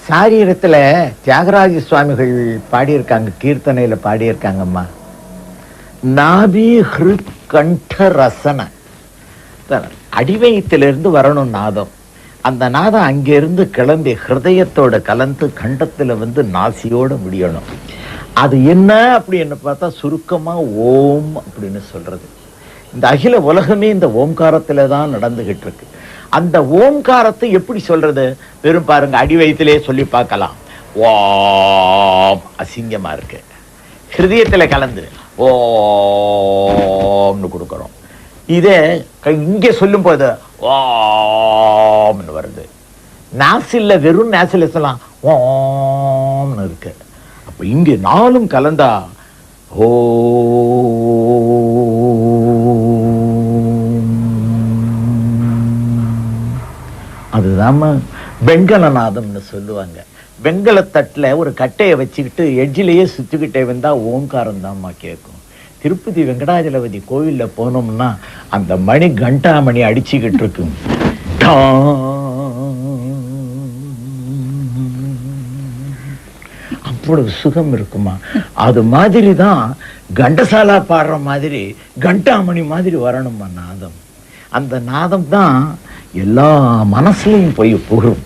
சாரீரத்துல தியாகராஜ சுவாமிகள் பாடியிருக்காங்க, கீர்த்தனையில பாடியிருக்காங்கம்மா. நாபி ஹிருத் கண்ட ரசன, அடிவயத்திலிருந்து வரணும் நாதம். அந்த நாதம் அங்கிருந்து கிளம்பி ஹிருதயத்தோட கலந்து கண்டத்துல வந்து நாசியோட முடியணும். அது என்ன அப்படின்னு பார்த்தா சுருக்கமா ஓம் அப்படின்னு சொல்றது. இந்த அகில உலகமே இந்த ஓம்காரத்துல தான் நடந்துகிட்டு இருக்கு. அந்த ஓம்காரத்தை எப்படி சொல்றது? வெறும் பாருங்க, அடிவயத்திலே சொல்லி பார்க்கலாம். ஓம் அசிங்கமா இருக்கு. ஹிருதயத்துல கலந்து ஓம்னு கொடுக்கிறோம். இதே இங்க சொல்லும் போது ஓம்னு வருது. நாசில்ல வெறும் நாசில சொல்லலாம் ஓம்னு இருக்கு. அப்ப இங்க நாலும் கலந்தா ஓ அதுதான் வெங்கலநாதம்னு சொல்லுவாங்க. வெங்கலத்தட்டுல ஒரு கட்டையை வச்சுக்கிட்டு எட்ஜிலேயே சுத்திக்கிட்டே வந்தா ஓங்காரம் தான்மா கேட்கும். திருப்பதி வெங்கடாஜலபதி கோவில்ல போனோம்னா அந்த மணி கண்டா மணி அடிச்சுக்கிட்டு இருக்கும். அவ்வளவு சுகம் இருக்குமா. அது மாதிரிதான் கண்டசாலா பாடுற மாதிரி கண்டாமணி மாதிரி வரணுமா நாதம். அந்த நாதம் தான் எல்லா மனசுலையும் போய் புகழும்.